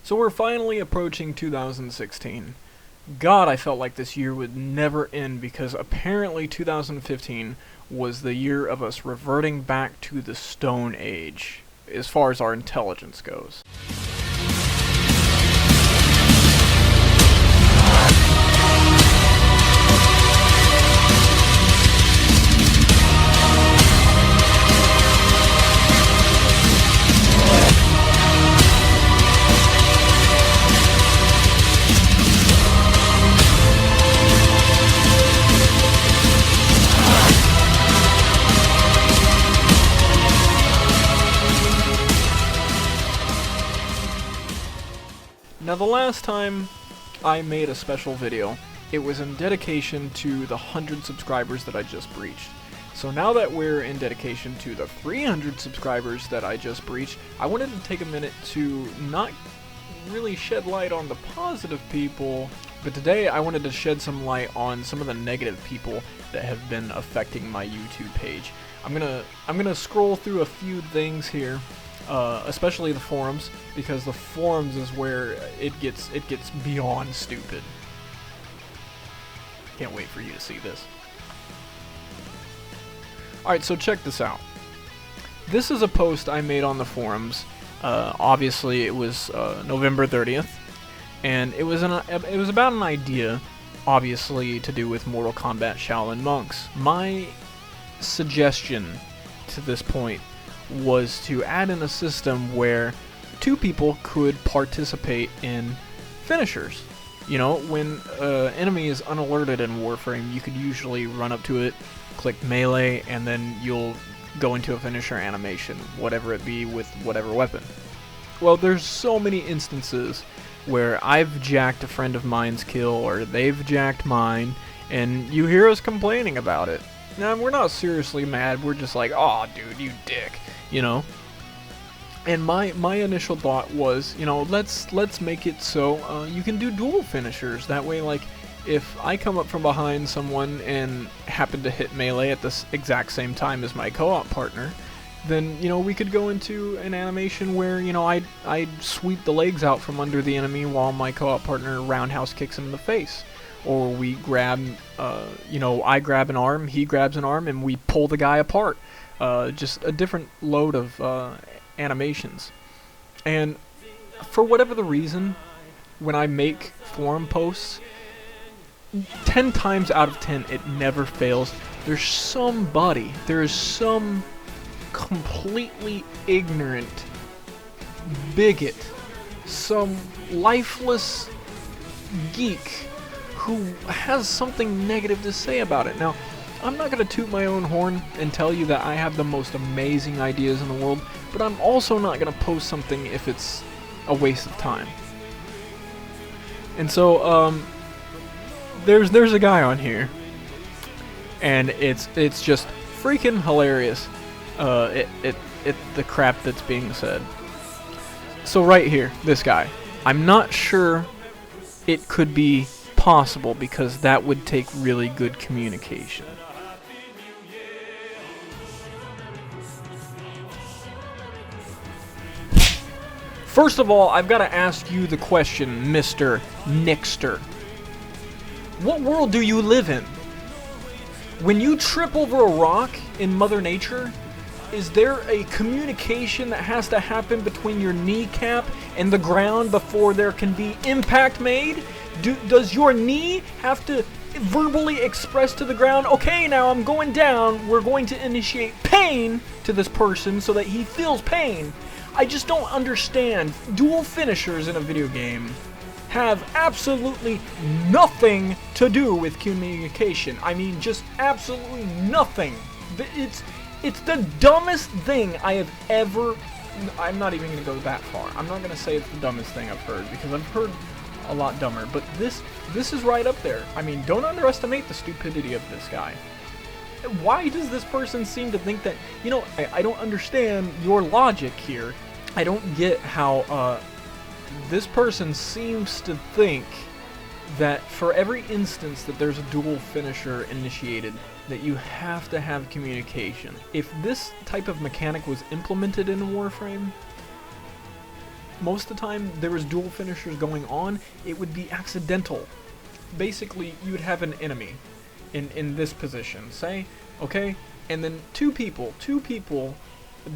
So we're finally approaching 2016. God, I felt like this year would never end because apparently 2015 was the year of us reverting back to the Stone Age, as far as our intelligence goes. Now, the last time I made a special video, it was in dedication to the 100 subscribers that I just breached. So now that we're in dedication to the 300 subscribers that I just breached, I wanted to take a minute to not really shed light on the positive people, but today I wanted to shed some light on some of the negative people that have been affecting my YouTube page. I'm gonna scroll through a few things here. Especially the forums, because the forums is where it gets beyond stupid. Can't wait for you to see this. Alright, so check this out. This is a post I made on the forums. Obviously, it was November 30th, and it was about an idea, obviously to do with Mortal Kombat Shaolin monks. My suggestion to this point was to add in a system where two people could participate in finishers. You know, when an enemy is unalerted in Warframe, you could usually run up to it, click melee, and then you'll go into a finisher animation, whatever it be, with whatever weapon. Well, there's so many instances where I've jacked a friend of mine's kill, or they've jacked mine, and you hear us complaining about it. Now, we're not seriously mad, we're just like, "Aw, dude, you dick," you know? And my initial thought was, you know, let's make it so you can do dual finishers. That way, like, if I come up from behind someone and happen to hit melee at the exact same time as my co-op partner, then, you know, we could go into an animation where, you know, I'd sweep the legs out from under the enemy while my co-op partner roundhouse kicks him in the face. Or we grab, you know, I grab an arm, he grabs an arm, and we pull the guy apart. Just a different load of animations. And for whatever the reason, when I make forum posts, 10 times out of 10 it never fails. There's some completely ignorant bigot, some lifeless geek who has something negative to say about it. Now, I'm not going to toot my own horn and tell you that I have the most amazing ideas in the world, but I'm also not going to post something if it's a waste of time. And so, there's a guy on here, and it's just freaking hilarious. The crap that's being said. So right here, this guy. I'm not sure it could be possible because that would take really good communication. First of all, I've got to ask you the question, Mr. Nixter. What world do you live in? When you trip over a rock in Mother Nature, is there a communication that has to happen between your kneecap and the ground before there can be impact made? Does your knee have to verbally express to the ground, okay, now I'm going down, we're going to initiate pain to this person so that he feels pain? I just don't understand. Dual finishers in a video game have absolutely nothing to do with communication. I mean, just absolutely nothing. It's the dumbest thing I have ever... I'm not even going to go that far. I'm not going to say it's the dumbest thing I've heard, because I've heard a lot dumber, but this is right up there. I mean, don't underestimate the stupidity of this guy. Why does this person seem to think that, you know, I don't understand your logic here. I don't get how this person seems to think that for every instance that there's a dual finisher initiated, that you have to have communication. If this type of mechanic was implemented in Warframe, most of the time there was dual finishers going on, it would be accidental. Basically, you would have an enemy in this position, say, okay, and then two people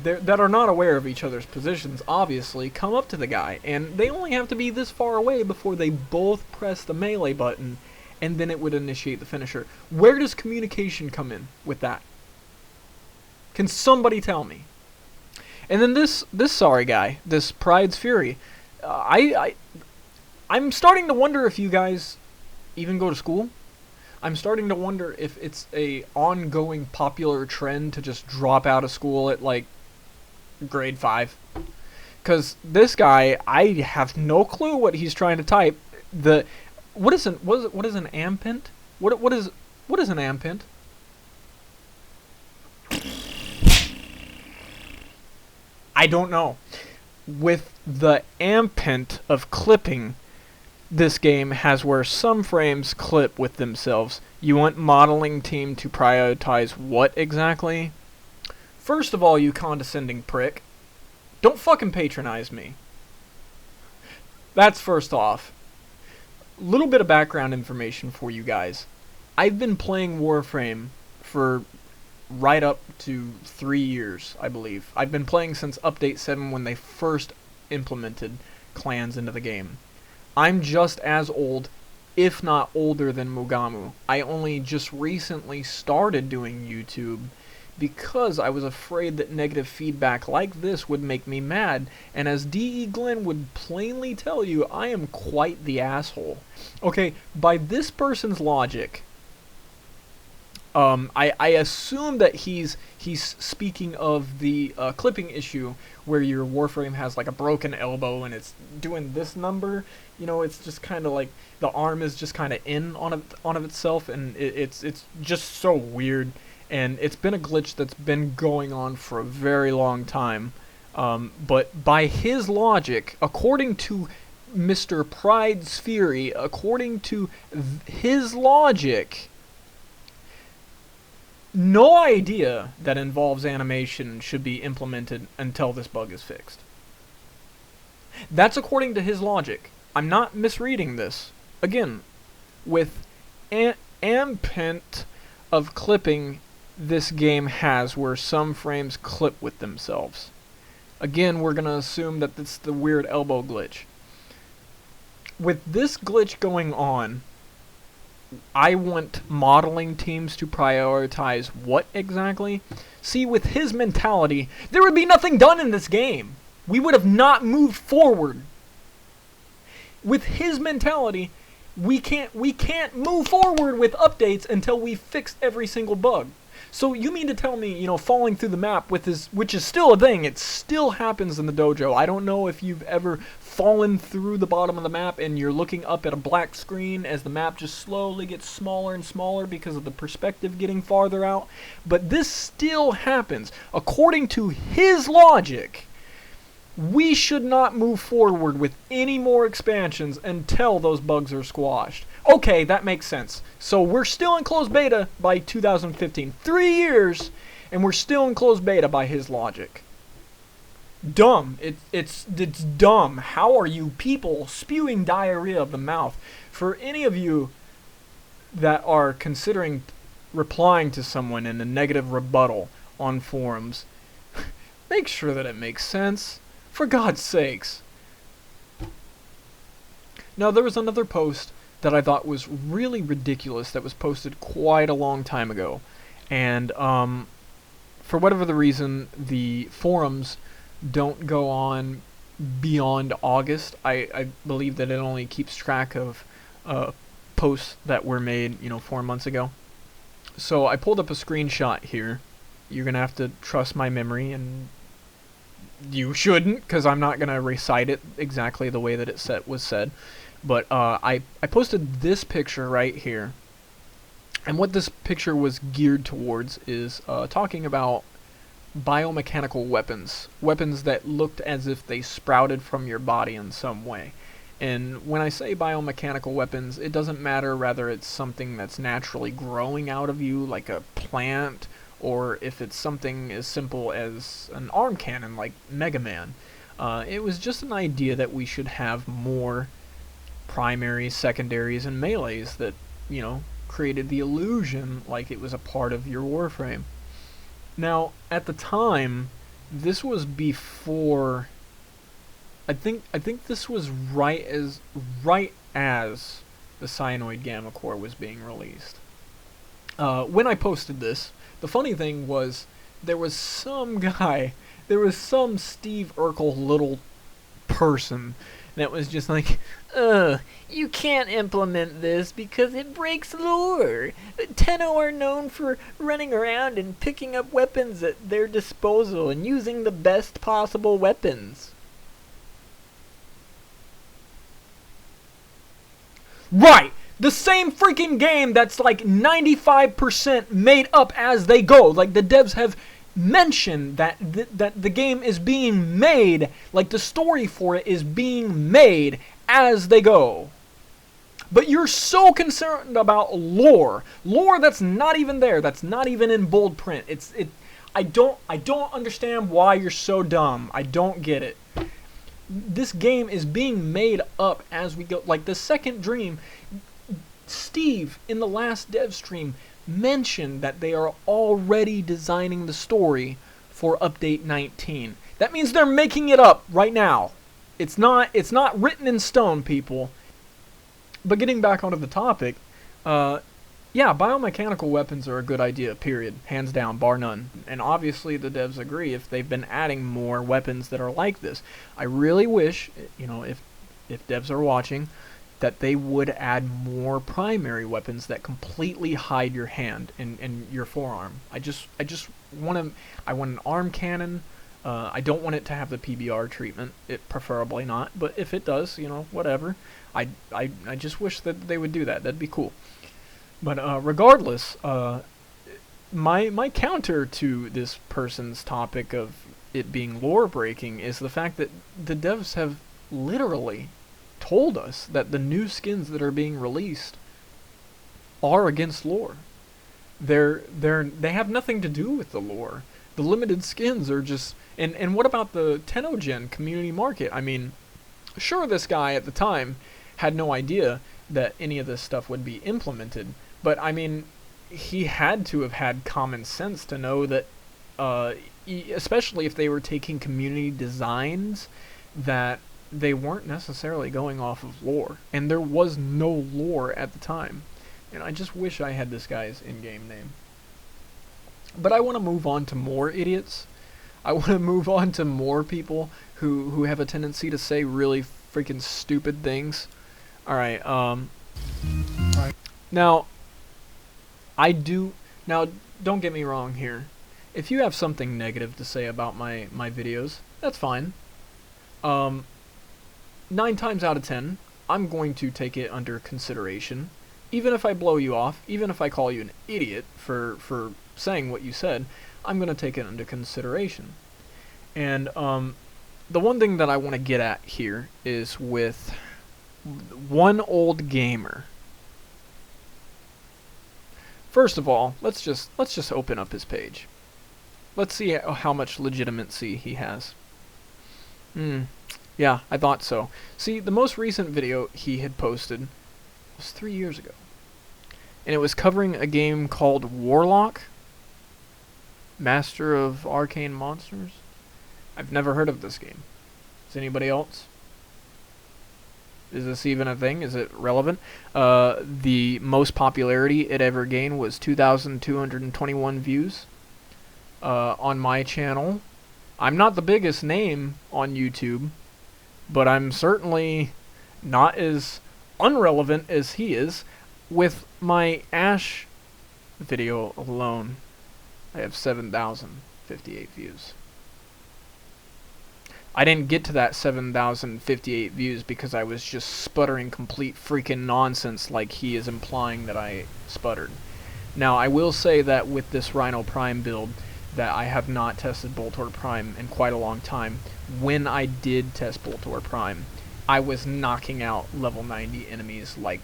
that are not aware of each other's positions, obviously, come up to the guy, and they only have to be this far away before they both press the melee button, and then it would initiate the finisher. Where does communication come in with that? Can somebody tell me? And then this sorry guy, this Pride's Fury, I'm starting to wonder if you guys even go to school. I'm starting to wonder if it's a ongoing popular trend to just drop out of school at like grade 5. Because this guy, I have no clue what he's trying to type. What is an ampent? What is an ampent? I don't know. With the ampent of clipping, this game has where some frames clip with themselves. You want modeling team to prioritize what exactly? First of all, you condescending prick, don't fucking patronize me. That's first off. Little bit of background information for you guys. I've been playing Warframe for right up to 3 years, I believe. I've been playing since Update 7 when they first implemented clans into the game. I'm just as old, if not older than Mugamu. I only just recently started doing YouTube because I was afraid that negative feedback like this would make me mad, and as D.E. Glenn would plainly tell you, I am quite the asshole. Okay, by this person's logic, I assume that he's speaking of the clipping issue where your Warframe has like a broken elbow and it's doing this number. You know, it's just kind of like the arm is just kind of in on of itself, and it's just so weird. And it's been a glitch that's been going on for a very long time. But by his logic, according to Mr. Pride's Fury, according to his logic, no idea that involves animation should be implemented until this bug is fixed. That's according to his logic. I'm not misreading this. Again, with ampent of clipping, this game has where some frames clip with themselves. Again, we're going to assume that it's the weird elbow glitch. With this glitch going on, I want modeling teams to prioritize what exactly? See, with his mentality, there would be nothing done in this game. We would have not moved forward. With his mentality, we can't move forward with updates until we fixed every single bug. So you mean to tell me, you know, falling through the map with his, which is still a thing, it still happens in the dojo. I don't know if you've ever fallen through the bottom of the map and you're looking up at a black screen as the map just slowly gets smaller and smaller because of the perspective getting farther out. But this still happens. According to his logic, we should not move forward with any more expansions until those bugs are squashed. Okay, that makes sense. So we're still in closed beta by 2015. 3 years, and we're still in closed beta by his logic. Dumb. It's dumb. How are you people spewing diarrhea of the mouth? For any of you that are considering replying to someone in a negative rebuttal on forums, make sure that it makes sense. For God's sakes. Now, there was another post that I thought was really ridiculous that was posted quite a long time ago. And for whatever the reason, the forums don't go on beyond August. I believe that it only keeps track of posts that were made, 4 months ago. So I pulled up a screenshot here. You're going to have to trust my memory, and you shouldn't, because I'm not going to recite it exactly the way that it was said. But I posted this picture right here. And what this picture was geared towards is talking about biomechanical weapons. Weapons that looked as if they sprouted from your body in some way. And when I say biomechanical weapons, it doesn't matter whether it's something that's naturally growing out of you, like a plant, or if it's something as simple as an arm cannon, like Mega Man. It was just an idea that we should have more primaries, secondaries, and melees that, you know, created the illusion like it was a part of your warframe. Now, at the time, this was before. I think this was right as the Cyanoid Gamma Core was being released. When I posted this, the funny thing was there was some Steve Urkel little person that was just like, you can't implement this because it breaks lore. Tenno are known for running around and picking up weapons at their disposal and using the best possible weapons. Right! The same freaking game that's like 95% made up as they go. Like, the devs have mentioned that the game is being made, like the story for it is being made as they go. But you're so concerned about lore that's not even there, that's not even in bold print. I don't understand why you're so dumb. I don't get it. This game is being made up as we go. Like the second dream, Steve in the last dev stream mentioned that they are already designing the story for update 19. That means they're making it up right now. It's not written in stone, people. But getting back onto the topic, yeah, biomechanical weapons are a good idea, period. Hands down, bar none. And obviously the devs agree if they've been adding more weapons that are like this. I really wish, you know, if devs are watching, that they would add more primary weapons that completely hide your hand and your forearm. I just want an arm cannon. I don't want it to have the PBR treatment. It preferably not, but if it does, you know, whatever. I just wish that they would do that. That'd be cool. But regardless, my counter to this person's topic of it being lore breaking is the fact that the devs have literally told us that the new skins that are being released are against lore. They have nothing to do with the lore. The limited skins are just and what about the Tenno-Gen community market? I mean, sure, this guy at the time had no idea that any of this stuff would be implemented, but I mean, he had to have had common sense to know that, especially if they were taking community designs, that they weren't necessarily going off of lore, and there was no lore at the time. And I just wish I had this guy's in-game name. But I want to move on to more idiots. I want to move on to more people who have a tendency to say really freaking stupid things. Alright, Now, don't get me wrong here. If you have something negative to say about my videos, that's fine. 9 times out of 10, I'm going to take it under consideration. Even if I blow you off, even if I call you an idiot for saying what you said, I'm going to take it under consideration. And the one thing that I want to get at here is with one old gamer. First of all, let's just open up his page. Let's see how much legitimacy he has. Yeah, I thought so. See, the most recent video he had posted was 3 years ago. And it was covering a game called Warlock, Master of Arcane Monsters. I've never heard of this game. Is anybody else? Is this even a thing? Is it relevant? The most popularity it ever gained was 2,221 views on my channel. I'm not the biggest name on YouTube, but I'm certainly not as unrelevant as he is. With my Ash video alone, I have 7,058 views. I didn't get to that 7,058 views because I was just sputtering complete freaking nonsense like he is implying that I sputtered. Now, I will say that with this Rhino Prime build, that I have not tested Boltor Prime in quite a long time. When I did test Boltor Prime, I was knocking out level 90 enemies like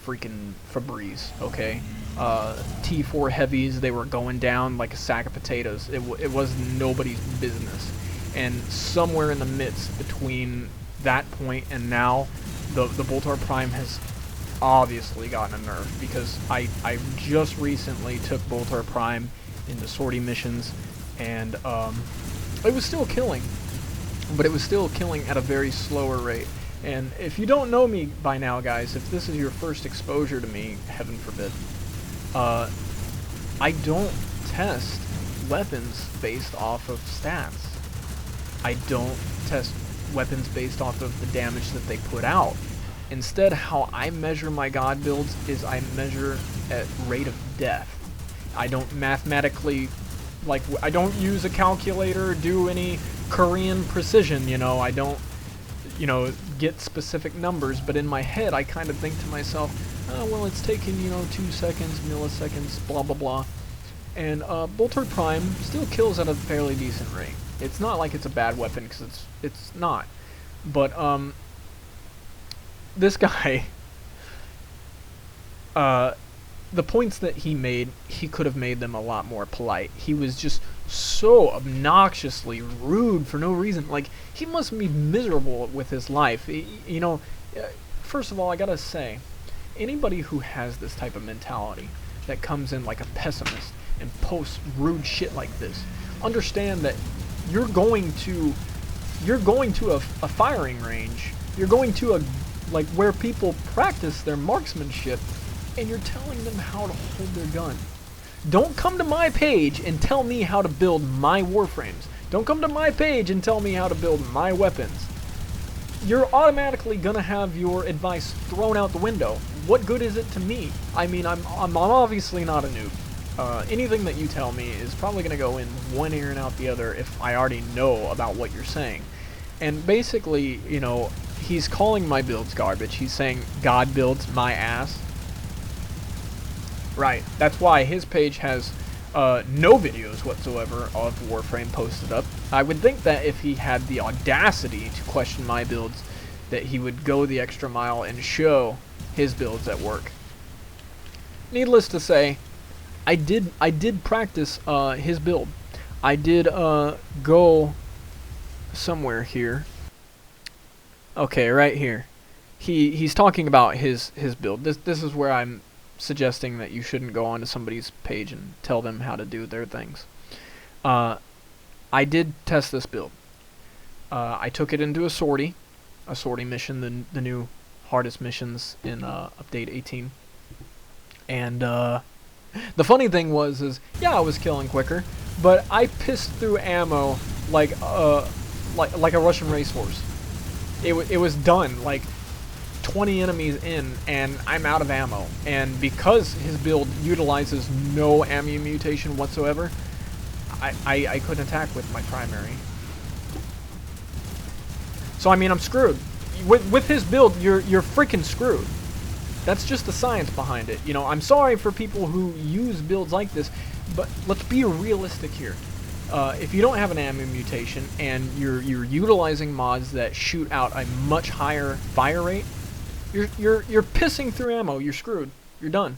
freaking Febreze, okay? T4 heavies, they were going down like a sack of potatoes. It was nobody's business. and somewhere in the midst between that point and now, the Boltar Prime has obviously gotten a nerf, because I just recently took Boltar Prime into sortie missions, and it was still killing, but it was still killing at a very slower rate. And if you don't know me by now, guys, if this is your first exposure to me, heaven forbid, I don't test weapons based off of stats. I don't test weapons based off of the damage that they put out. Instead, how I measure my god builds is I measure at rate of death. I don't mathematically, like, I don't use a calculator or do any Korean precision, you know. I don't, you know, get specific numbers, but in my head I kind of think to myself, oh, well, it's taking, you know, 2 seconds, milliseconds, blah blah blah. And Boltar Prime still kills at a fairly decent rate. It's not like it's a bad weapon, because it's not. But this guy, the points that he made, he could have made them a lot more polite. He was just so obnoxiously rude for no reason. Like, he must be miserable with his life. You know, first of all, I gotta say, anybody who has this type of mentality, that comes in like a pessimist and posts rude shit like this, understand that you're going to a firing range. You're going to a, like, where people practice their marksmanship, and you're telling them how to hold their gun. Don't come to my page and tell me how to build my warframes. Don't come to my page and tell me how to build my weapons. You're automatically gonna have your advice thrown out the window. What good is it to me? I mean, I'm obviously not a noob. Anything that you tell me is probably gonna go in one ear and out the other if I already know about what you're saying. And basically, you know, he's calling my builds garbage. He's saying God builds my ass. Right, that's why his page has no videos whatsoever of Warframe posted up. I would think that if he had the audacity to question my builds, that he would go the extra mile and show his builds at work. Needless to say, I did practice his build. I did go somewhere here. Okay, right here. He's talking about his build. This is where I'm suggesting that you shouldn't go onto somebody's page and tell them how to do their things. I did test this build. I took it into a sortie mission, the new hardest missions in update 18. And the funny thing was, yeah, I was killing quicker, but I pissed through ammo like a Russian racehorse. It was done like 20 enemies in, and I'm out of ammo. And because his build utilizes no ammo mutation whatsoever, I couldn't attack with my primary. So I mean, I'm screwed. With his build, you're freaking screwed. That's just the science behind it. You know, I'm sorry for people who use builds like this, but let's be realistic here. If you don't have an ammo mutation and you're utilizing mods that shoot out a much higher fire rate, you're pissing through ammo. You're screwed. You're done.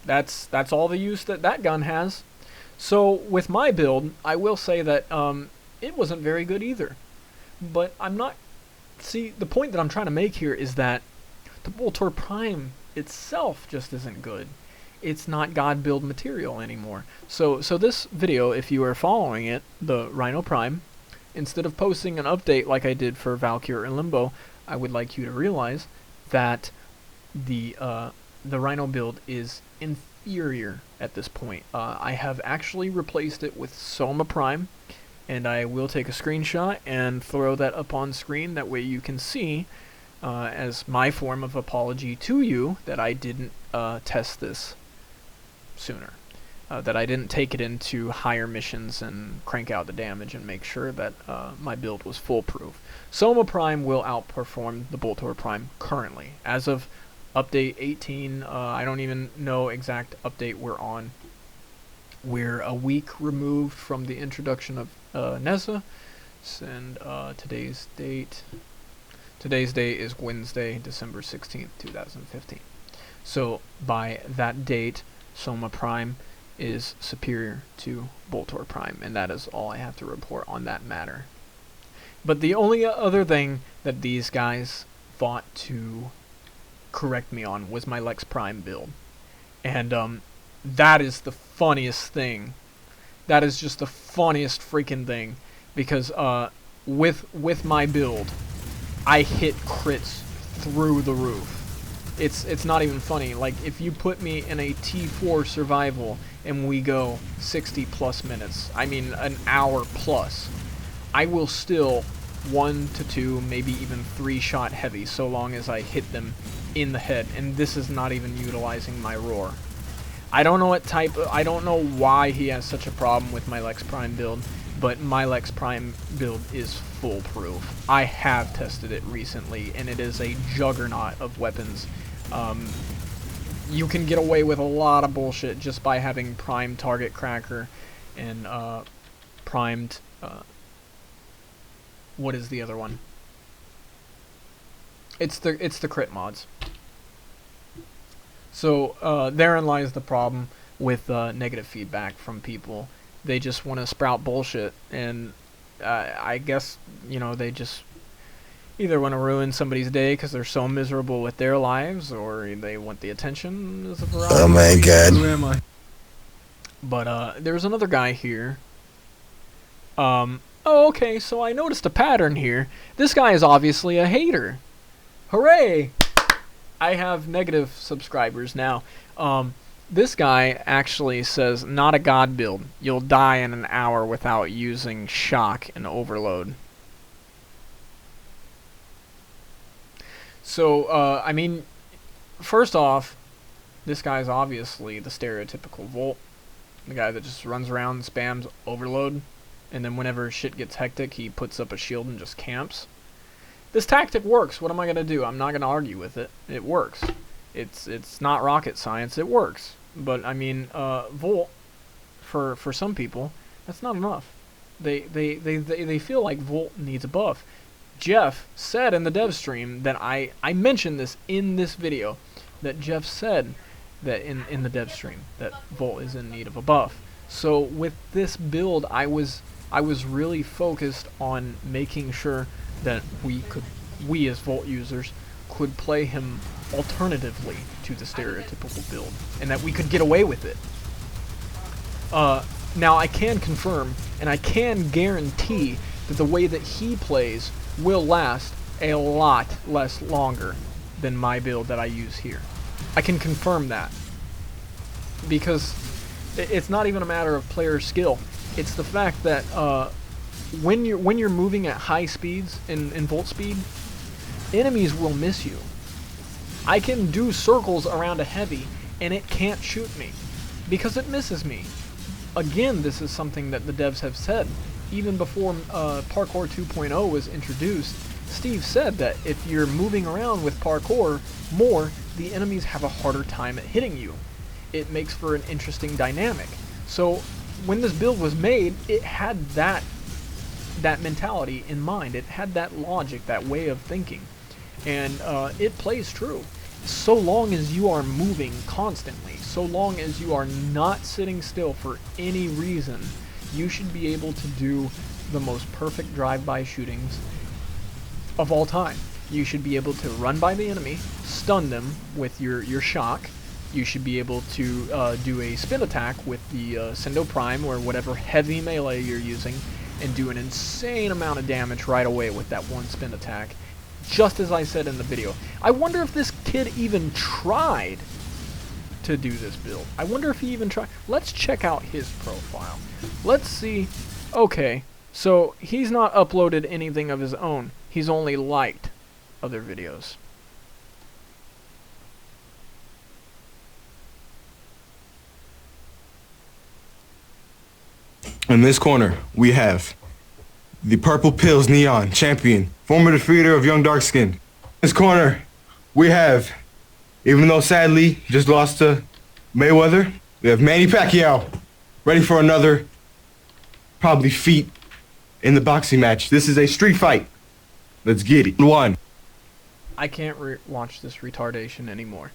That's all the use that gun has. So with my build, I will say that it wasn't very good either. But I'm not. See, the point that I'm trying to make here is that the Boltar Prime itself just isn't good. It's not God build material anymore. So this video, if you are following it, the Rhino Prime, instead of posting an update like I did for Valkyr and Limbo, I would like you to realize that the Rhino build is inferior at this point. I have actually replaced it with Soma Prime, and I will take a screenshot and throw that up on screen. That way you can see, as my form of apology to you, that I didn't test this sooner. That I didn't take it into higher missions and crank out the damage and make sure that my build was foolproof. Soma Prime will outperform the Boltar Prime currently. As of update 18, I don't even know exact update we're on. We're a week removed from the introduction of Nessa, and today's date is Wednesday, December 16th, 2015. So by that date, Soma Prime is superior to Boltor Prime, and that is all I have to report on that matter. But the only other thing that these guys thought to correct me on was my Lex Prime build. And that is the funniest thing. That is just the funniest freaking thing, because with my build, I hit crits through the roof. It's not even funny. Like, if you put me in a T4 survival and we go 60 plus minutes, I mean an hour plus, I will still 1 to 2, maybe even 3 shot heavy, so long as I hit them in the head. And this is not even utilizing my roar. I don't know what type, I don't know why he has such a problem with my Lex Prime build, but my Lex Prime build is foolproof. I have tested it recently, and it is a juggernaut of weapons. You can get away with a lot of bullshit just by having primed target cracker and primed, what is the other one? It's the crit mods. So therein lies the problem with negative feedback from people. They just want to sprout bullshit, and I guess, you know, they just either want to ruin somebody's day because they're so miserable with their lives, or they want the attention. As a variety. Oh my god. Who am I? But there's another guy here. Oh, okay, so I noticed a pattern here. This guy is obviously a hater. Hooray! I have negative subscribers now. This guy actually says, not a god build. You'll die in an hour without using shock and overload. So, I mean, first off, this guy's obviously the stereotypical Volt. The guy that just runs around and spams overload, and then whenever shit gets hectic, he puts up a shield and just camps. This tactic works. What am I going to do? I'm not going to argue with it. It works. It's not rocket science. It works. But, I mean, Volt, for some people, that's not enough. They feel like Volt needs a buff. Jeff said in the dev stream that I mentioned this in this video, that Jeff said that in the dev stream that Volt is in need of a buff. So with this build, I was really focused on making sure that we as Volt users could play him alternatively to the stereotypical build, and that we could get away with it. Now I can confirm, and I can guarantee that the way that he plays will last a lot less longer than my build that I use here. I can confirm that, because it's not even a matter of player skill. It's the fact that when you're moving at high speeds in Volt speed, enemies will miss you. I can do circles around a heavy and it can't shoot me because it misses me. Again, this is something that the devs have said. Even before Parkour 2.0 was introduced, Steve said that if you're moving around with parkour more, the enemies have a harder time at hitting you. It makes for an interesting dynamic. So when this build was made, it had that mentality in mind. It had that logic, that way of thinking. And it plays true. So long as you are moving constantly, so long as you are not sitting still for any reason, you should be able to do the most perfect drive-by shootings of all time. You should be able to run by the enemy, stun them with your shock. You should be able to do a spin attack with the Sendo Prime or whatever heavy melee you're using, and do an insane amount of damage right away with that one spin attack. Just as I said in the video. I wonder if this kid even tried to do this build. I wonder if he even tried. Let's check out his profile. Let's see. Okay, so he's not uploaded anything of his own. He's only liked other videos. In this corner, we have the Purple Pills Neon champion, former defeater of Young Dark Skin. In this corner, we have, even though sadly he just lost to Mayweather, we have Manny Pacquiao, ready for another, probably feat in the boxing match. This is a street fight. Let's get it. One. I can't watch this retardation anymore.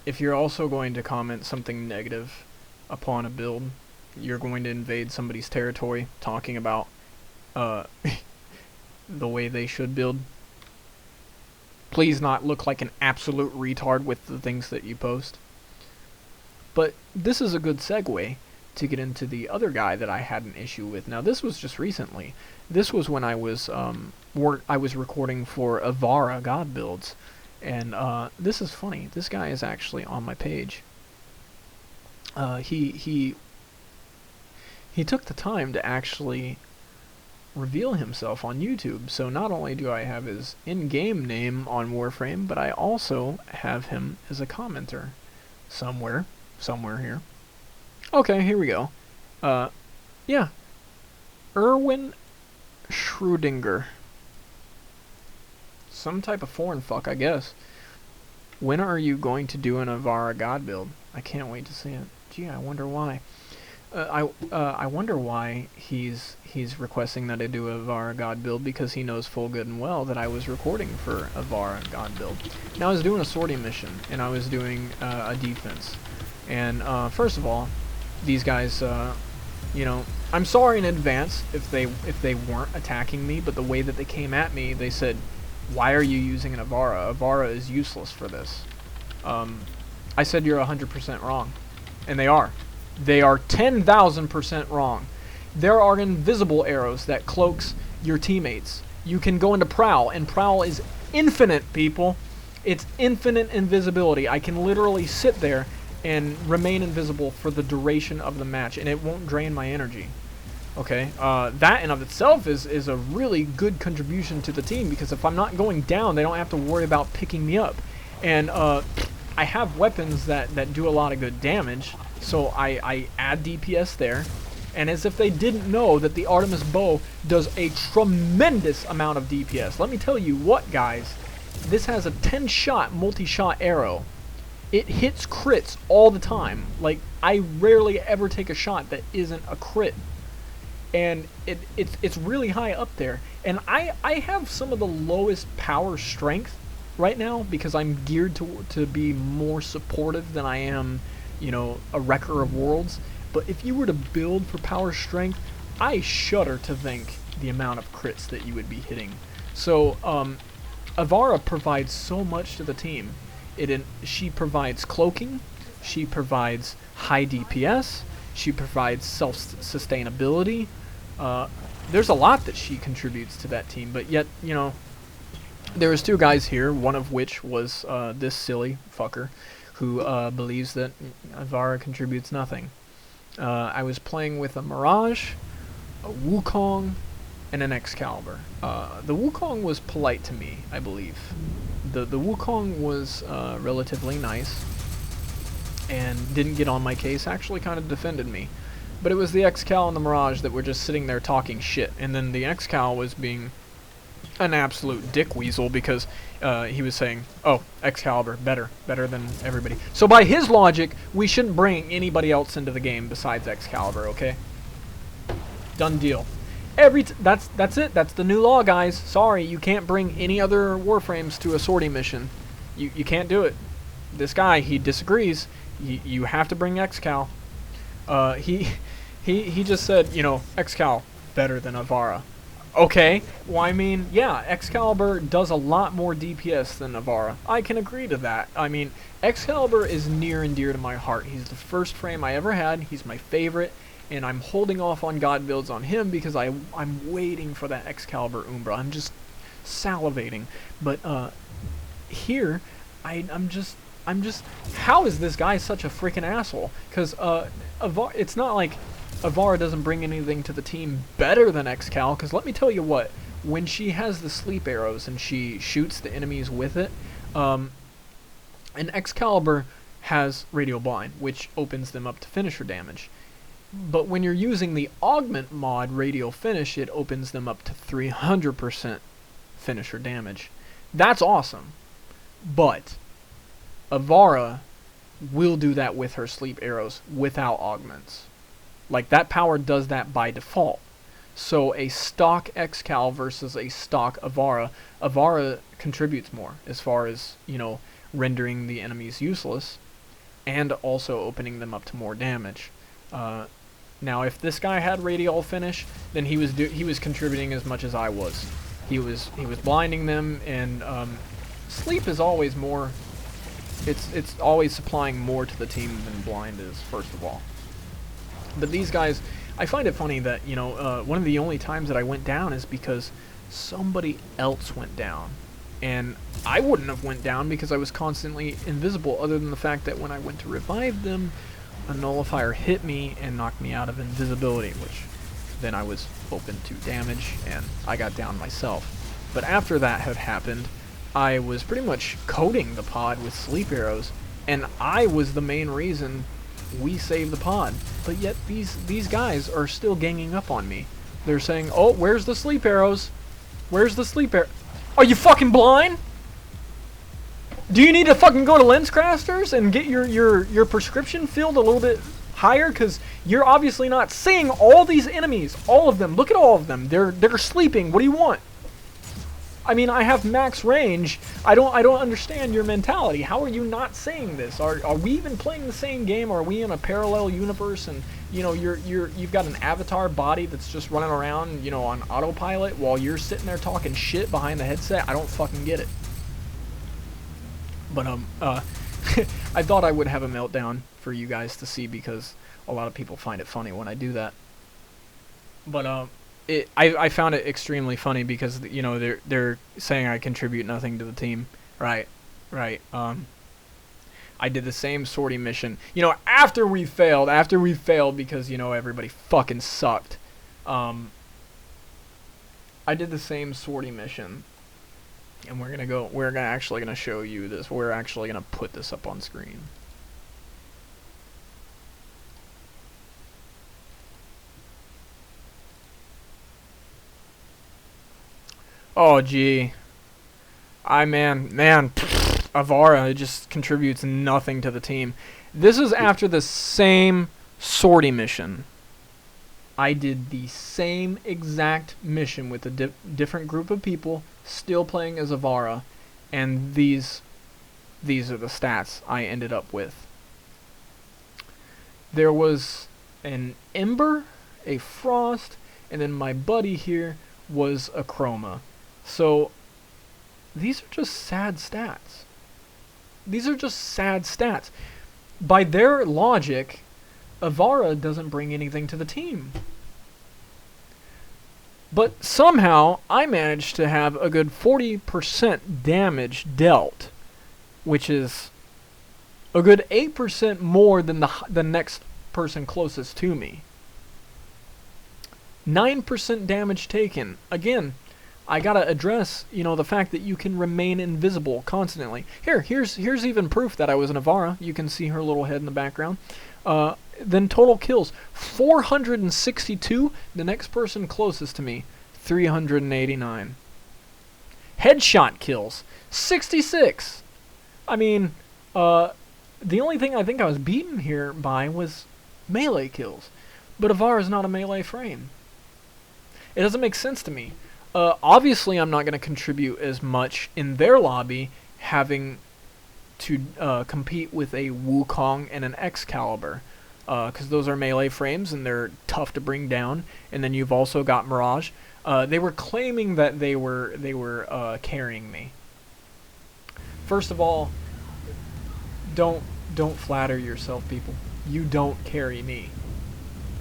if you're also going to comment something negative upon a build, you're going to invade somebody's territory talking about the way they should build. Please not look like an absolute retard with the things that you post. But this is a good segue to get into the other guy that I had an issue with. Now, this was just recently. This was when I was recording for Avara God builds, and this is funny. This guy is actually on my page. He took the time to actually reveal himself on YouTube. So not only do I have his in-game name on Warframe, but I also have him as a commenter somewhere here. Okay, here we go. Yeah. Erwin Schrödinger. Some type of foreign fuck, I guess. When are you going to do an Avara God build? I can't wait to see it. Gee, I wonder why. I wonder why he's requesting that I do a Avara God build, because he knows full good and well that I was recording for Avara God build. Now I was doing a sortie mission, and I was doing a defense. And first of all, these guys, you know, I'm sorry in advance if they weren't attacking me, but the way that they came at me, they said, "Why are you using an Avara? Avara is useless for this." I said, "You're 100% wrong," and they are. They are 10,000% wrong. There are invisible arrows that cloaks your teammates. You can go into Prowl, and Prowl is infinite, people. It's infinite invisibility. I can literally sit there and remain invisible for the duration of the match, and it won't drain my energy. Okay, that in of itself is a really good contribution to the team, because if I'm not going down, they don't have to worry about picking me up. And I have weapons that do a lot of good damage, so I add DPS there. And as if they didn't know that the Artemis bow does a tremendous amount of DPS. Let me tell you what, guys. This has a 10-shot multi-shot arrow. It hits crits all the time. Like, I rarely ever take a shot that isn't a crit. And it's really high up there. And I have some of the lowest power strength right now, because I'm geared to be more supportive than I am, you know, a wrecker of worlds. But if you were to build for power strength, I shudder to think the amount of crits that you would be hitting. So Avara provides so much to the team. She provides cloaking, she provides high DPS, she provides self-sustainability. There's a lot that she contributes to that team, but yet, you know, there was two guys here, one of which was this silly fucker who believes that Avara contributes nothing. I was playing with a Mirage, a Wukong, and an Excalibur. The Wukong was polite to me, I believe. The Wukong was relatively nice and didn't get on my case, actually kind of defended me. But it was the Excal and the Mirage that were just sitting there talking shit, and then the Excal was being an absolute dick weasel, because he was saying, "Oh, Excalibur, better than everybody." So by his logic, we shouldn't bring anybody else into the game besides Excalibur, okay? Done deal. That's it. That's the new law, guys. Sorry, you can't bring any other Warframes to a sortie mission. You can't do it. This guy, he disagrees. You have to bring Excal. He just said, you know, Excal better than Avara. Okay, well, I mean, yeah, Excalibur does a lot more DPS than Avara. I can agree to that. I mean, Excalibur is near and dear to my heart. He's the first frame I ever had. He's my favorite, and I'm holding off on God builds on him because I'm waiting for that Excalibur Umbra. I'm just salivating. But here, I'm just, how is this guy such a freaking asshole? Because it's not like Avara doesn't bring anything to the team better than Excal, because let me tell you what, when she has the sleep arrows and she shoots the enemies with it, an Excalibur has Radial Blind, which opens them up to finisher damage. But when you're using the Augment mod Radial Finish, it opens them up to 300% finisher damage. That's awesome. But Avara will do that with her sleep arrows without augments. Like, that power does that by default. So a stock Excal versus a stock Avara contributes more as far as, you know, rendering the enemies useless. and also opening them up to more damage. Now, if this guy had radial finish, then he was contributing as much as I was. He was blinding them, and sleep is always more. It's always supplying more to the team than blind is, first of all. But these guys, I find it funny that, one of the only times that I went down is because somebody else went down. And I wouldn't have went down because I was constantly invisible, other than the fact that when I went to revive them, a nullifier hit me and knocked me out of invisibility, which then I was open to damage, and I got down myself. But after that had happened, I was pretty much coating the pod with sleep arrows, and I was the main reason we saved the pod. But yet these guys are still ganging up on me. They're saying, "Oh, where's the sleep arrows? Where's the sleep arrow? Are you fucking blind? Do you need to fucking go to LensCrafters and get your prescription filled a little bit higher? Because you're obviously not seeing all these enemies, all of them. Look at all of them. They're sleeping. What do you want? I mean, I have max range. I don't understand your mentality. How are you not seeing this? Are we even playing the same game? Are we in a parallel universe? And you've got an avatar body that's just running around, on autopilot while you're sitting there talking shit behind the headset. I don't fucking get it. But I thought I would have a meltdown for you guys to see, because a lot of people find it funny when I do that. But I found it extremely funny because they're saying I contribute nothing to the team. Right. I did the same sortie mission. After we failed because everybody fucking sucked. I did the same sortie mission. And we're actually gonna show you this. We're actually gonna put this up on screen. Oh gee. Man, Avara just contributes nothing to the team. This is after the same sortie mission. I did the same exact mission with a different group of people, still playing as Avara, and these are the stats I ended up with. There was an Ember, a Frost, and then my buddy here was a Chroma. So these are just sad stats. By their logic, Avara doesn't bring anything to the team. But somehow, I managed to have a good 40% damage dealt, which is a good 8% more than the next person closest to me. 9% damage taken. Again, I gotta address, the fact that you can remain invisible constantly. Here's even proof that I was an Avara. You can see her little head in the background. Then total kills, 462. The next person closest to me, 389. Headshot kills, 66. I mean, the only thing I think I was beaten here by was melee kills. But Avara is not a melee frame. It doesn't make sense to me. Obviously, I'm not going to contribute as much in their lobby, having to compete with a Wukong and an Excalibur, because those are melee frames and they're tough to bring down. And then you've also got Mirage. They were claiming that they were carrying me. First of all, don't flatter yourself, people. You don't carry me.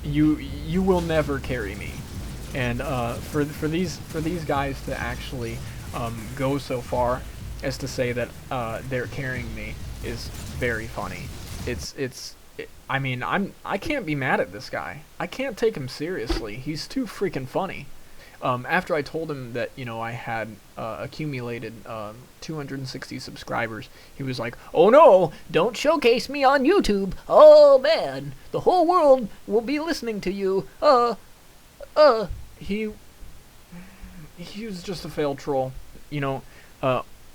You will never carry me. And for these guys to actually go so far as to say that they're carrying me is very funny. I can't be mad at this guy. I can't take him seriously. He's too freaking funny. After I told him that I had accumulated 260 subscribers, he was like, "Oh no, don't showcase me on YouTube. Oh man, the whole world will be listening to you. He was just a failed troll.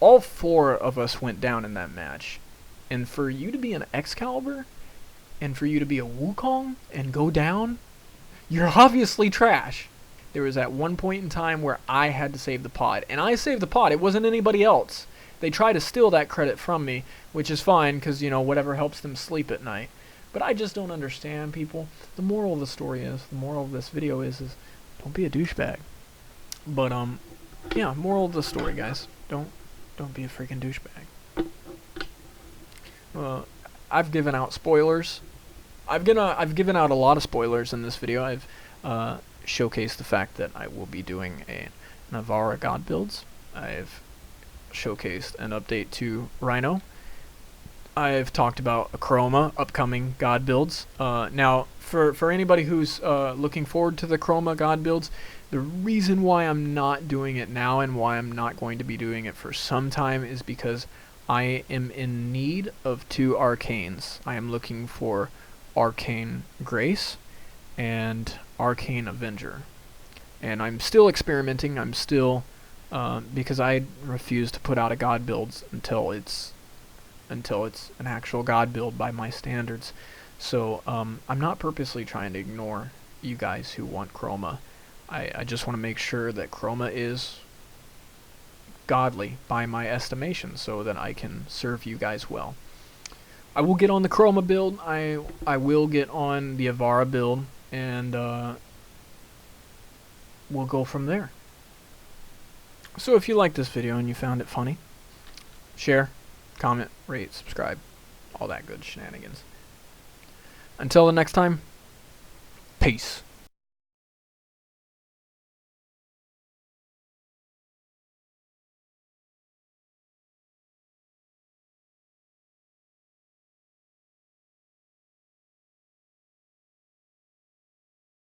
All four of us went down in that match. And for you to be an Excalibur, and for you to be a Wukong and go down, you're obviously trash. There was at one point in time where I had to save the pod. And I saved the pod. It wasn't anybody else. They try to steal that credit from me, which is fine, because, you know, whatever helps them sleep at night. But I just don't understand, people. The moral of the story is, the moral of this video is don't be a douchebag. But, yeah, moral of the story, guys. Don't be a freaking douchebag. I've given out spoilers. I've given out a lot of spoilers in this video. I've showcased the fact that I will be doing an Avara God builds. I've showcased an update to Rhino. I've talked about a Chroma upcoming God builds. Now, for anybody who's looking forward to the Chroma God builds, the reason why I'm not doing it now and why I'm not going to be doing it for some time is because I am in need of 2 arcanes. I am looking for Arcane Grace and Arcane Avenger. And I'm still experimenting. I'm still because I refuse to put out a God builds until it's an actual God build by my standards. So I'm not purposely trying to ignore you guys who want Chroma. I just want to make sure that Chroma is godly by my estimation so that I can serve you guys well. I will get on the Chroma build. I will get on the Avara build, and we'll go from there. So if you liked this video and you found it funny, share, comment, rate, subscribe, all that good shenanigans. Until the next time, peace.